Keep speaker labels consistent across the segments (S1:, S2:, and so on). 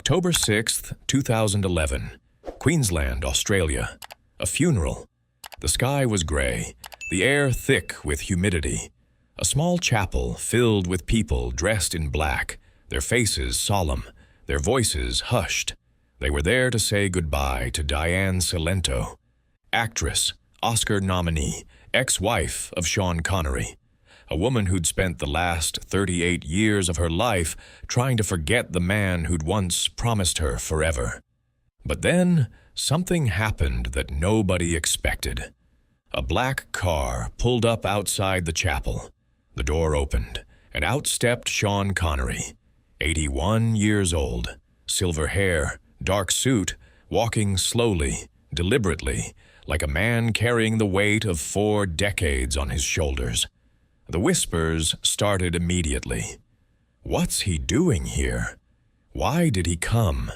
S1: October 6th, 2011, Queensland, Australia. A funeral. The sky was grey, the air thick with humidity. A small chapel filled with people dressed in black, their faces solemn, their voices hushed. They were there to say goodbye to Diane Cilento, actress, Oscar nominee, ex-wife of Sean Connery. A woman who'd spent the last 38 years of her life trying to forget the man who'd once promised her forever. But then, something happened that nobody expected. A black car pulled up outside the chapel. The door opened, and out stepped Sean Connery, 81 years old, silver hair, dark suit, walking slowly, deliberately, like a man carrying the weight of 4 decades on his shoulders. The whispers started immediately. What's he doing here? Why did he come?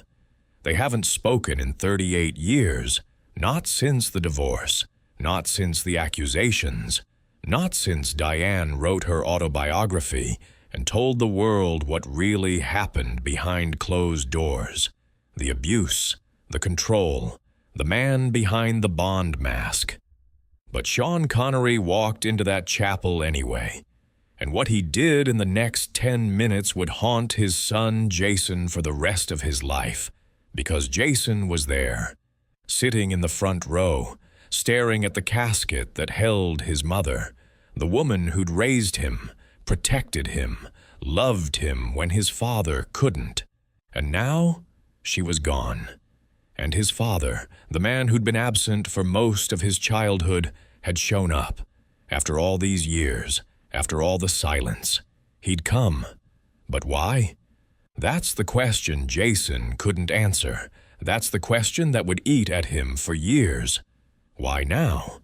S1: They haven't spoken in 38 years, not since the divorce, not since the accusations, not since Diane wrote her autobiography and told the world what really happened behind closed doors. The abuse, the control, the man behind the Bond mask. But Sean Connery walked into that chapel anyway, and what he did in the next 10 minutes would haunt his son Jason for the rest of his life, because Jason was there, sitting in the front row, staring at the casket that held his mother, the woman who'd raised him, protected him, loved him when his father couldn't. And now she was gone. And his father, the man who'd been absent for most of his childhood, had shown up. After all these years, after all the silence, he'd come. But why? That's the question Jason couldn't answer. That's the question that would eat at him for years. Why now?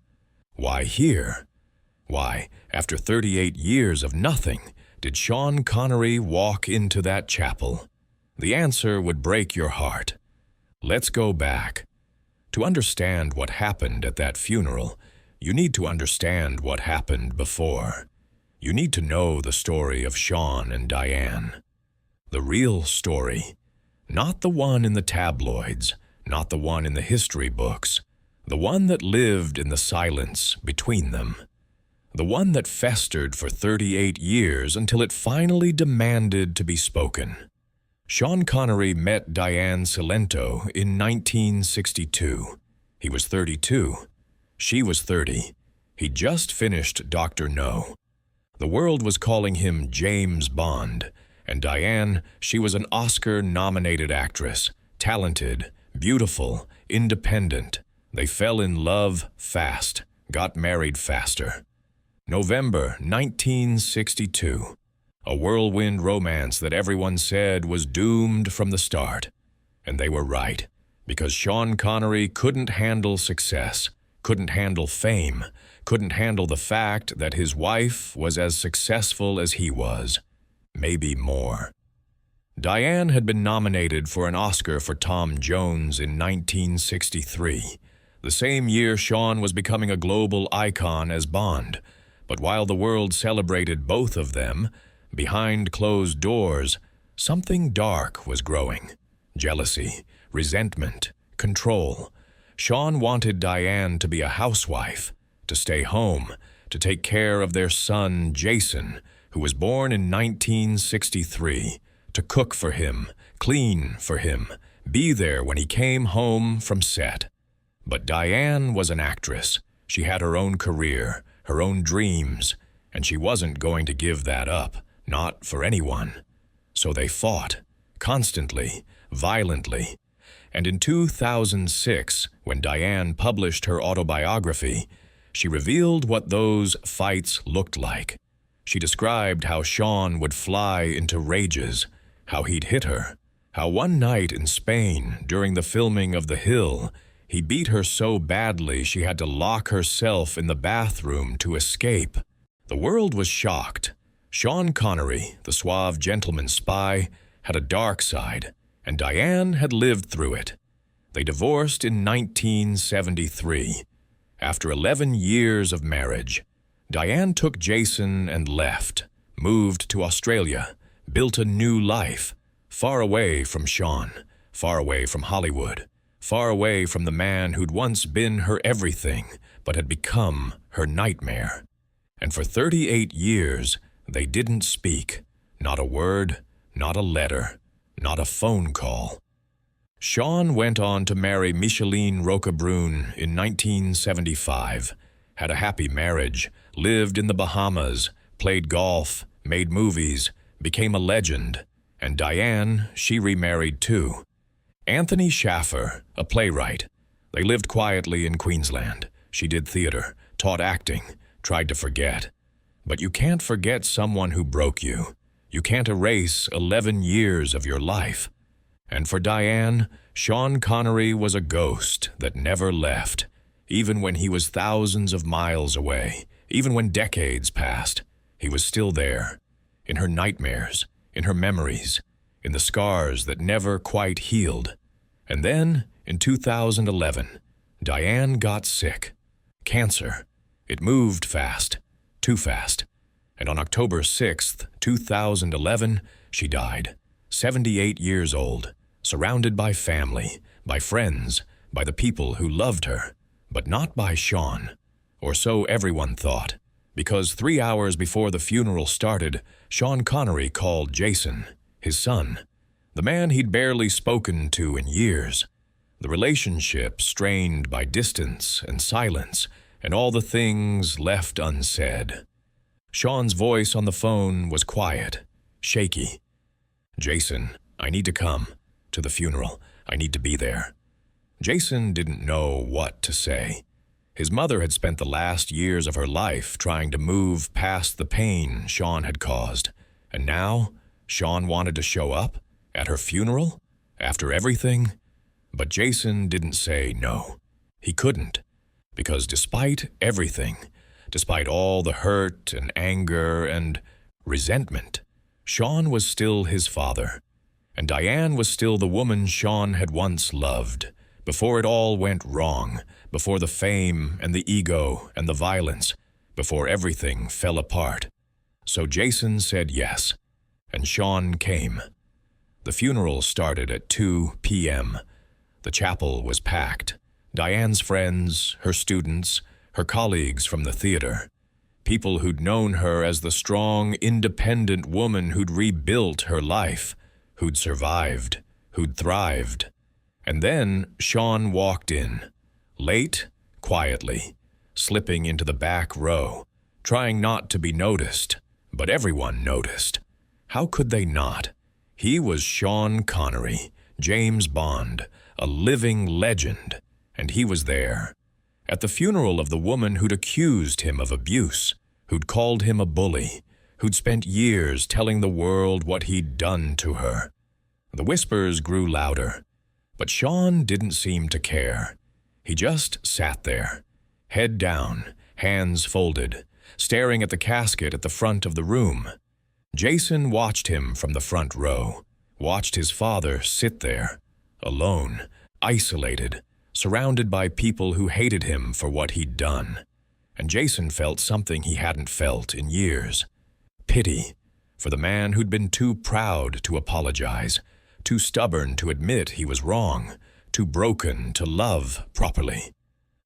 S1: Why here? Why, after 38 years of nothing, did Sean Connery walk into that chapel? The answer would break your heart. Let's go back. To understand what happened at that funeral, you need to understand what happened before. You need to know the story of Sean and Diane. The real story. Not the one in the tabloids, not the one in the history books, the one that lived in the silence between them. The one that festered for 38 years until it finally demanded to be spoken. Sean Connery met Diane Cilento in 1962. He was 32. She was 30. He'd just finished Dr. No. The world was calling him James Bond, and Diane, she was an Oscar-nominated actress, talented, beautiful, independent. They fell in love fast, got married faster. November 1962. A whirlwind romance that everyone said was doomed from the start. And they were right, because Sean Connery couldn't handle success, couldn't handle fame, couldn't handle the fact that his wife was as successful as he was, maybe more. Diane had been nominated for an Oscar for Tom Jones in 1963, the same year Sean was becoming a global icon as Bond. But while the world celebrated both of them, behind closed doors, something dark was growing. Jealousy, resentment, control. Sean wanted Diane to be a housewife, to stay home, to take care of their son Jason, who was born in 1963, to cook for him, clean for him, be there when he came home from set. But Diane was an actress. She had her own career, her own dreams, and she wasn't going to give that up, not for anyone. So they fought, constantly, violently. And in 2006, when Diane published her autobiography, she revealed what those fights looked like. She described how Sean would fly into rages, how he'd hit her, how one night in Spain, during the filming of The Hill, he beat her so badly she had to lock herself in the bathroom to escape. The world was shocked. Sean Connery, the suave gentleman spy, had a dark side, and Diane had lived through it. They divorced in 1973. After 11 years of marriage, Diane took Jason and left, moved to Australia, built a new life, far away from Sean, far away from Hollywood, far away from the man who'd once been her everything, but had become her nightmare. And for 38 years, they didn't speak. Not a word, not a letter, not a phone call. Sean went on to marry Micheline Roquebrune in 1975, had a happy marriage, lived in the Bahamas, played golf, made movies, became a legend. And Diane, she remarried too. Anthony Schaffer, a playwright. They lived quietly in Queensland. She did theater, taught acting, tried to forget. But you can't forget someone who broke you. You can't erase 11 years of your life. And for Diane, Sean Connery was a ghost that never left, even when he was thousands of miles away, even when decades passed. He was still there, in her nightmares, in her memories, in the scars that never quite healed. And then, in 2011, Diane got sick. Cancer. It moved fast, too fast. And on October 6th, 2011, she died, 78 years old, surrounded by family, by friends, by the people who loved her, but not by Sean. Or so everyone thought, because 3 hours before the funeral started, Sean Connery called Jason, his son, the man he'd barely spoken to in years. The relationship strained by distance and silence and all the things left unsaid. Sean's voice on the phone was quiet, shaky. "Jason, I need to come to the funeral. I need to be there." Jason didn't know what to say. His mother had spent the last years of her life trying to move past the pain Sean had caused. And now, Sean wanted to show up at her funeral after everything. But Jason didn't say no. He couldn't, because despite everything, despite all the hurt and anger and resentment, Sean was still his father. And Diane was still the woman Sean had once loved, before it all went wrong, before the fame and the ego and the violence, before everything fell apart. So Jason said yes, and Sean came. The funeral started at 2 p.m. The chapel was packed. Diane's friends, her students, her colleagues from the theater, people who'd known her as the strong, independent woman who'd rebuilt her life, who'd survived, who'd thrived. And then Sean walked in, late, quietly, slipping into the back row, trying not to be noticed, but everyone noticed. How could they not? He was Sean Connery, James Bond, a living legend, and he was there, at the funeral of the woman who'd accused him of abuse, who'd called him a bully, who'd spent years telling the world what he'd done to her. The whispers grew louder, but Sean didn't seem to care. He just sat there, head down, hands folded, staring at the casket at the front of the room. Jason watched him from the front row, watched his father sit there, alone, isolated, surrounded by people who hated him for what he'd done. And Jason felt something he hadn't felt in years. Pity for the man who'd been too proud to apologize, too stubborn to admit he was wrong, too broken to love properly.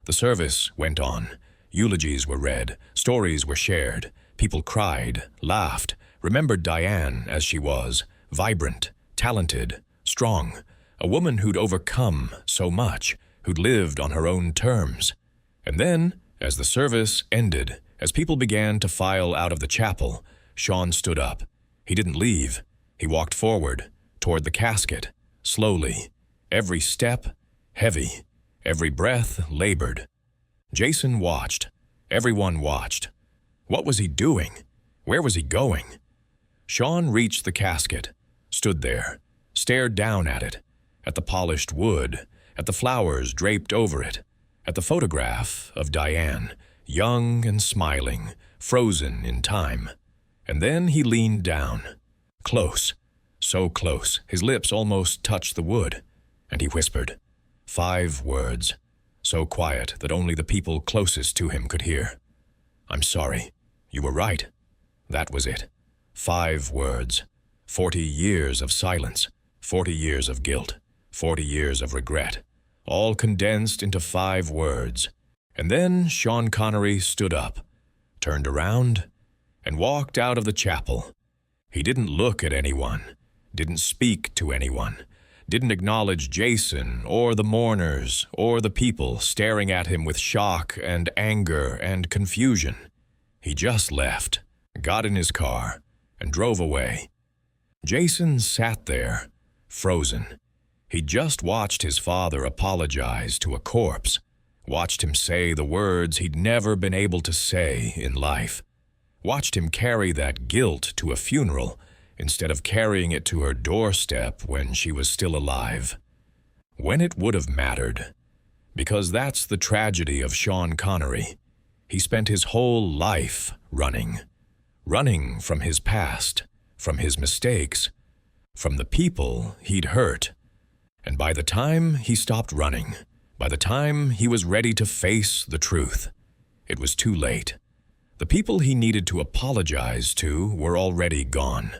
S1: The service went on. Eulogies were read, stories were shared. People cried, laughed, remembered Diane as she was, vibrant, talented, strong, a woman who'd overcome so much, who'd lived on her own terms. And then, as the service ended, as people began to file out of the chapel, Sean stood up. He didn't leave. He walked forward, toward the casket, slowly, every step heavy, every breath labored. Jason watched. Everyone watched. What was he doing? Where was he going? Sean reached the casket, stood there, stared down at the polished wood, at the flowers draped over it, at the photograph of Diane, young and smiling, frozen in time. And then he leaned down, close, so close, his lips almost touched the wood, and he whispered 5 words, so quiet that only the people closest to him could hear. "I'm sorry. You were right." That was it. 5 words. 40 years of silence, 40 years of guilt, 40 years of regret, all condensed into 5 words. And then Sean Connery stood up, turned around, and walked out of the chapel. He didn't look at anyone, didn't speak to anyone, didn't acknowledge Jason or the mourners or the people staring at him with shock and anger and confusion. He just left, got in his car, and drove away. Jason sat there, frozen. He'd just watched his father apologize to a corpse, watched him say the words he'd never been able to say in life, watched him carry that guilt to a funeral instead of carrying it to her doorstep when she was still alive. When it would have mattered. Because that's the tragedy of Sean Connery. He spent his whole life running from his past, from his mistakes, from the people he'd hurt. And by the time he stopped running, by the time he was ready to face the truth, it was too late. The people he needed to apologize to were already gone.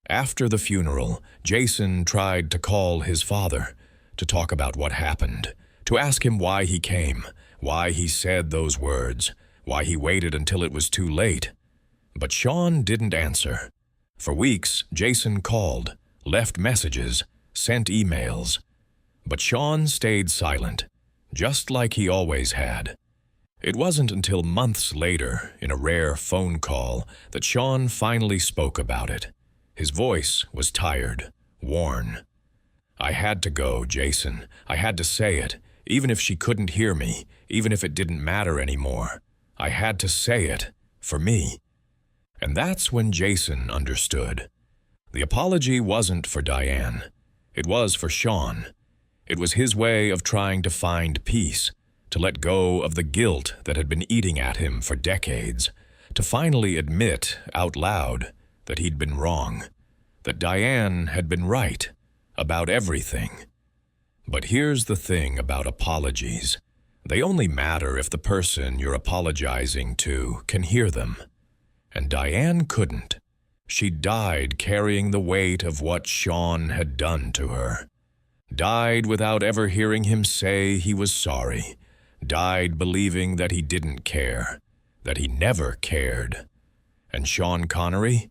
S1: After the funeral, Jason tried to call his father, to talk about what happened, to ask him why he came, why he said those words, why he waited until it was too late. But Sean didn't answer. For weeks, Jason called, left messages, sent emails. But Sean stayed silent, just like he always had. It wasn't until months later, in a rare phone call, that Sean finally spoke about it. His voice was tired, worn. "I had to go, Jason. I had to say it, even if she couldn't hear me, even if it didn't matter anymore. I had to say it, for me." And that's when Jason understood. The apology wasn't for Diane. It was for Sean. It was his way of trying to find peace, to let go of the guilt that had been eating at him for decades, to finally admit out loud that he'd been wrong, that Diane had been right about everything. But here's the thing about apologies. They only matter if the person you're apologizing to can hear them. And Diane couldn't. She died carrying the weight of what Sean had done to her. Died without ever hearing him say he was sorry. Died believing that he didn't care, that he never cared. And Sean Connery?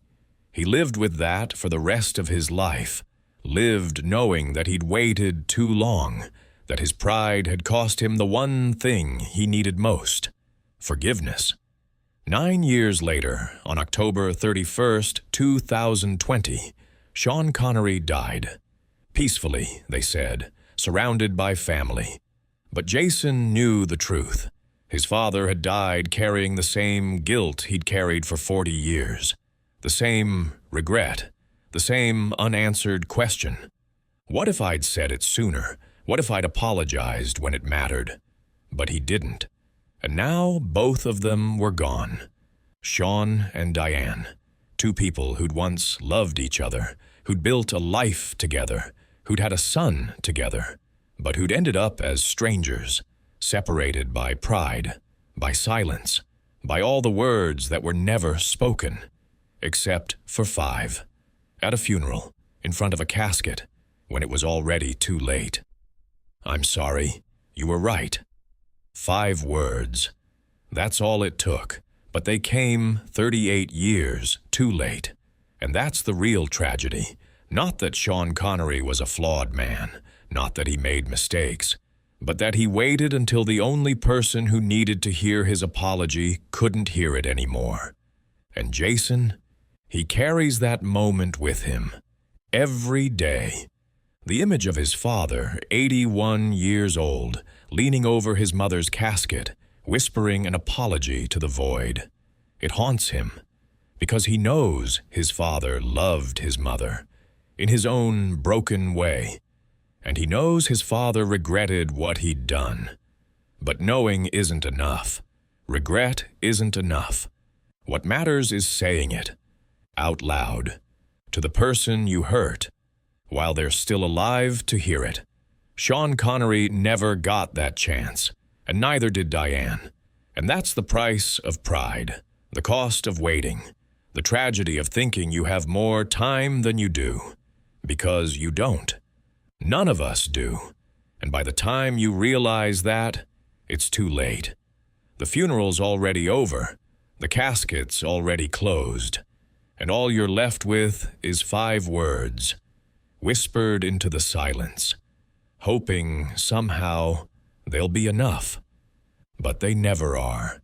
S1: He lived with that for the rest of his life, lived knowing that he'd waited too long, that his pride had cost him the one thing he needed most, forgiveness. 9 years later, on October 31st, 2020, Sean Connery died. Peacefully, they said, surrounded by family. But Jason knew the truth. His father had died carrying the same guilt he'd carried for 40 years. The same regret, the same unanswered question. What if I'd said it sooner? What if I'd apologized when it mattered? But he didn't. And now both of them were gone. Sean and Diane, 2 people who'd once loved each other, who'd built a life together, who'd had a son together, but who'd ended up as strangers, separated by pride, by silence, by all the words that were never spoken, except for 5, at a funeral, in front of a casket, when it was already too late. "I'm sorry, you were right." 5 words. That's all it took, but they came 38 years too late. And that's the real tragedy. Not that Sean Connery was a flawed man, not that he made mistakes, but that he waited until the only person who needed to hear his apology couldn't hear it anymore. And Jason, he carries that moment with him, every day. The image of his father, 81 years old, leaning over his mother's casket, whispering an apology to the void. It haunts him, because he knows his father loved his mother, in his own broken way, and he knows his father regretted what he'd done. But knowing isn't enough. Regret isn't enough. What matters is saying it, out loud, to the person you hurt, while they're still alive to hear it. Sean Connery never got that chance, and neither did Diane. And that's the price of pride, the cost of waiting, the tragedy of thinking you have more time than you do, because you don't. None of us do. And by the time you realize that, it's too late. The funeral's already over, the casket's already closed, and all you're left with is 5 words, whispered into the silence, hoping somehow they'll be enough. But they never are.